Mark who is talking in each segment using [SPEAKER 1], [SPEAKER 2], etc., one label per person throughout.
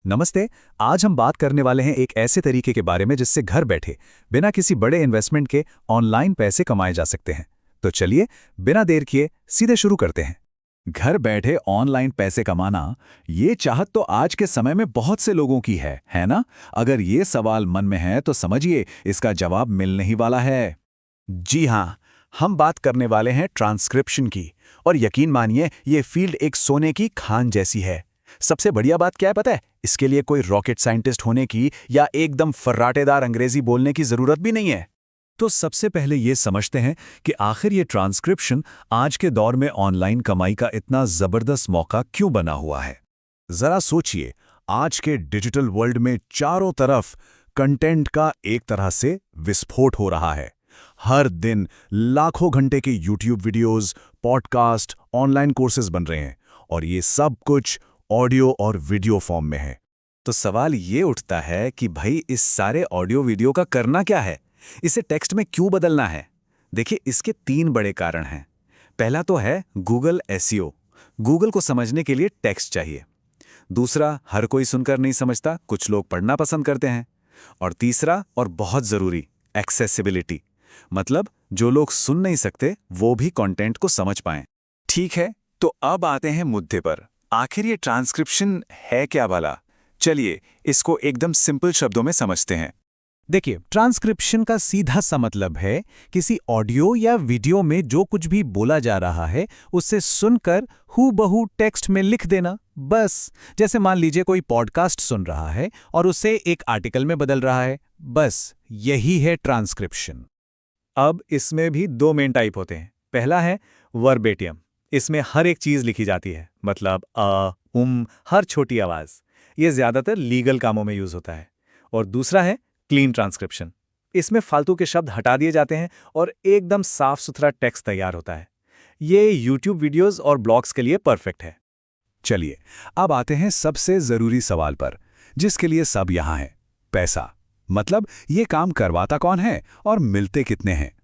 [SPEAKER 1] नमस्ते। आज हम बात करने वाले हैं एक ऐसे तरीके के बारे में जिससे घर बैठे बिना किसी बड़े इन्वेस्टमेंट के ऑनलाइन पैसे कमाए जा सकते हैं। तो चलिए बिना देर किए सीधे शुरू करते हैं। घर बैठे ऑनलाइन पैसे कमाना, ये चाहत तो आज के समय में बहुत से लोगों की है ना? अगर ये सवाल मन में है तो समझिए इसका जवाब मिलने ही वाला है। जी हाँ, हम बात करने वाले हैं ट्रांसक्रिप्शन की। और यकीन मानिए ये फील्ड एक सोने की खान जैसी है। सबसे बढ़िया बात क्या है पता है? इसके लिए कोई रॉकेट साइंटिस्ट होने की या एकदम फर्राटेदार अंग्रेजी बोलने की जरूरत भी नहीं है। तो सबसे पहले ये समझते हैं कि आखिर ये ट्रांसक्रिप्शन आज के दौर में ऑनलाइन कमाई का इतना जबरदस्त मौका क्यों बना हुआ है। जरा सोचिए, आज के डिजिटल वर्ल्ड में चारों तरफ कंटेंट का एक तरह से विस्फोट हो रहा है। हर दिन लाखों घंटे के YouTube videos, podcast, online courses बन रहे हैं और ये सब कुछ ऑडियो और वीडियो फॉर्म में है। तो सवाल ये उठता है कि भाई इस सारे ऑडियो वीडियो का करना क्या है? इसे टेक्स्ट में क्यों बदलना है? देखिए, इसके 3 बड़े कारण हैं। पहला तो है गूगल एसईओ। गूगल को समझने के लिए टेक्स्ट चाहिए। दूसरा, हर कोई सुनकर नहीं समझता, कुछ लोग पढ़ना पसंद करते हैं। और तीसरा और बहुत जरूरी, एक्सेसिबिलिटी। मतलब जो लोग सुन नहीं सकते वो भी कंटेंट को समझ पाएं। ठीक है, तो अब आते हैं मुद्दे पर। आखिर ये ट्रांसक्रिप्शन है क्या भला? चलिए इसको एकदम सिंपल शब्दों में समझते हैं।
[SPEAKER 2] देखिए, ट्रांसक्रिप्शन का सीधा सा मतलब है किसी ऑडियो या वीडियो में जो कुछ भी बोला जा रहा है उसे सुनकर हूबहू टेक्स्ट में लिख देना। बस जैसे मान लीजिए कोई पॉडकास्ट सुन रहा है और उसे एक आर्टिकल में बदल रहा है। बस यही है ट्रांसक्रिप्शन।
[SPEAKER 1] अब इसमें भी 2 मेन टाइप होते हैं। पहला है वर्बेटियम। इसमें हर एक चीज लिखी जाती है, मतलब हर छोटी आवाज। ये ज्यादातर लीगल कामों में यूज होता है। और दूसरा है क्लीन ट्रांसक्रिप्शन। इसमें फालतू के शब्द हटा दिए जाते हैं और एकदम साफ सुथरा टेक्स्ट तैयार होता है। ये यूट्यूब वीडियोस और ब्लॉग्स के लिए परफेक्ट है। चलिए अब आते हैं सबसे जरूरी सवाल पर, जिसके लिए सब यहां है, पैसा। मतलब ये काम करवाता कौन है और मिलते कितने हैं?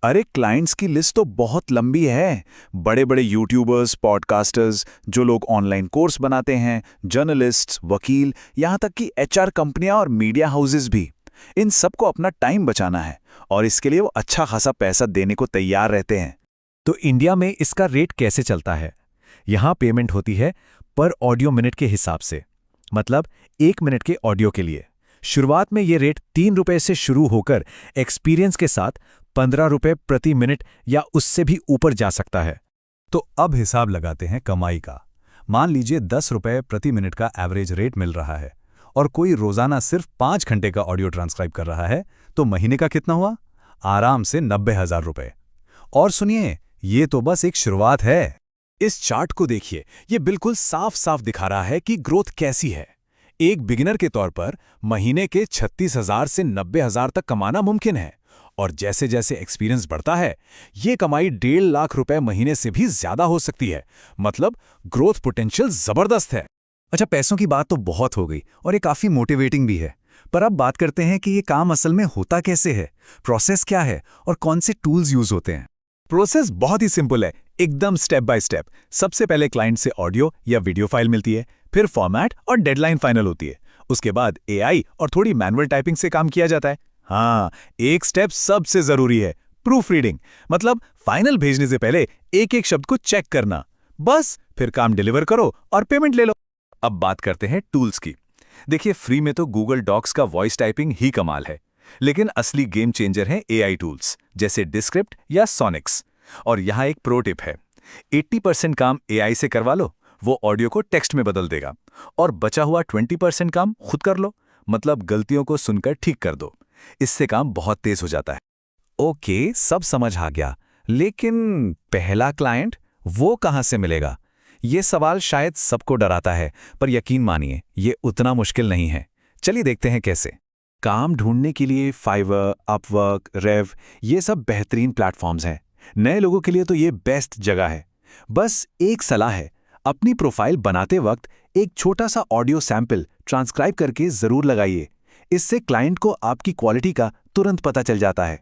[SPEAKER 1] अरे क्लाइंट्स की लिस्ट तो बहुत लंबी है। बड़े बड़े यूट्यूबर्स, पॉडकास्टर्स, जो लोग ऑनलाइन कोर्स बनाते हैं, जर्नलिस्ट्स, वकील, यहाँ तक कि एचआर कंपनियां और मीडिया हाउसेस भी। इन सबको अपना टाइम बचाना है और इसके लिए वो अच्छा खासा पैसा देने को तैयार रहते हैं।
[SPEAKER 2] तो इंडिया में इसका रेट कैसे चलता है? यहाँ पेमेंट होती है पर ऑडियो मिनट के हिसाब से। मतलब 1 मिनट के ऑडियो के लिए शुरुआत में ये रेट 3 रुपए से शुरू होकर एक्सपीरियंस के साथ 15 रुपए प्रति मिनट या उससे भी ऊपर जा सकता है। तो अब हिसाब लगाते हैं कमाई का। मान लीजिए 10 रुपए प्रति मिनट का एवरेज रेट मिल रहा है और कोई रोजाना सिर्फ 5 घंटे का ऑडियो ट्रांसक्राइब कर रहा है, तो महीने का कितना हुआ? आराम से 90,000 रुपए। और सुनिए, ये तो बस एक शुरुआत है। इस चार्ट को देखिए, ये बिल्कुल साफ साफ दिखा रहा है कि ग्रोथ कैसी है। एक बिगिनर के तौर पर महीने के 36,000 से 90,000 तक कमाना मुमकिन है और जैसे जैसे एक्सपीरियंस बढ़ता है ये कमाई 1.5 लाख रुपए महीने से भी ज्यादा हो सकती है। मतलब ग्रोथ पोटेंशियल जबरदस्त है। अच्छा, पैसों की बात तो बहुत हो गई और ये काफी मोटिवेटिंग भी है, पर अब बात करते हैं कि ये काम असल में होता कैसे है, प्रोसेस क्या है और कौन से टूल्स यूज होते हैं। प्रोसेस बहुत ही सिंपल है, एकदम स्टेप बाय स्टेप। सबसे पहले क्लाइंट से ऑडियो या वीडियो फाइल मिलती है, फिर फॉर्मेट और डेडलाइन फाइनल होती है। उसके बाद एआई और थोड़ी मैनुअल टाइपिंग से काम किया जाता है। हाँ, एक स्टेप सबसे जरूरी है, प्रूफ रीडिंग। मतलब फाइनल भेजने से पहले एक एक शब्द को चेक करना। बस फिर काम डिलीवर करो और पेमेंट ले लो। अब बात करते हैं टूल्स की। देखिए, फ्री में तो गूगल डॉक्स का वॉइस टाइपिंग ही कमाल है, लेकिन असली गेम चेंजर हैं एआई टूल्स जैसे डिस्क्रिप्ट या सोनिक्स। और यहाँ एक प्रो टिप है, 80% काम एआई से करवा लो, वो ऑडियो को टेक्स्ट में बदल देगा, और बचा हुआ 20% काम खुद कर लो। मतलब गलतियों को सुनकर ठीक कर दो। इससे काम बहुत तेज हो जाता है। ओके, सब समझ आ गया, लेकिन पहला क्लाइंट वो कहां से मिलेगा? ये सवाल शायद सबको डराता है, पर यकीन मानिए ये उतना मुश्किल नहीं है। चलिए देखते हैं कैसे। काम ढूंढने के लिए फाइवर, अपवर्क, रेव, ये सब बेहतरीन प्लेटफॉर्म्स हैं। नए लोगों के लिए तो ये बेस्ट जगह है। बस एक सलाह है, अपनी प्रोफाइल बनाते वक्त एक छोटा सा ऑडियो सैंपल ट्रांसक्राइब करके जरूर लगाइए। इससे क्लाइंट को आपकी क्वालिटी का तुरंत पता चल जाता है।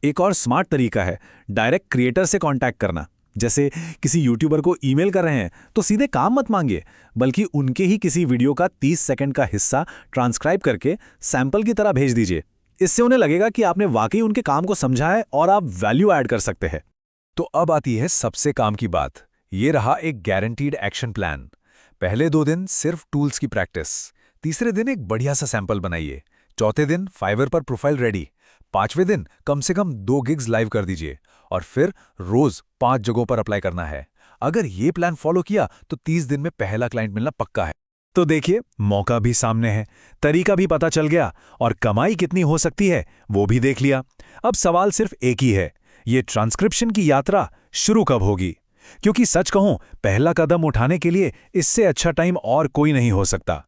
[SPEAKER 2] एक और स्मार्ट तरीका है डायरेक्ट क्रिएटर से कांटेक्ट करना। जैसे किसी यूट्यूबर को ईमेल कर रहे हैं तो सीधे काम मत मांगिए, बल्कि उनके ही किसी वीडियो का 30 सेकंड का हिस्सा ट्रांसक्राइब करके सैंपल की तरह भेज दीजिए। इससे उन्हें लगेगा कि आपने वाकई उनके काम को समझा है और आप वैल्यू ऐड कर सकते हैं।
[SPEAKER 1] तो अब आती है सबसे काम की बात। ये रहा एक गारंटीड एक्शन प्लान। पहले 2 दिन सिर्फ टूल्स की प्रैक्टिस, तीसरे दिन एक बढ़िया सा सैंपल बनाइए, चौथे दिन फाइवर पर प्रोफाइल रेडी, 5वें दिन कम से कम 2 गिग्स लाइव कर दीजिए और फिर रोज 5 जगहों पर अप्लाई करना है। अगर ये प्लान फॉलो किया तो 30 दिन में पहला क्लाइंट मिलना पक्का है।
[SPEAKER 2] तो देखिए, मौका भी सामने है, तरीका भी पता चल गया और कमाई कितनी हो सकती है वो भी देख लिया। अब सवाल सिर्फ एक ही है, ये ट्रांसक्रिप्शन की यात्रा शुरू कब होगी? क्योंकि सच कहूं, पहला कदम उठाने के लिए इससे अच्छा टाइम और कोई नहीं हो सकता।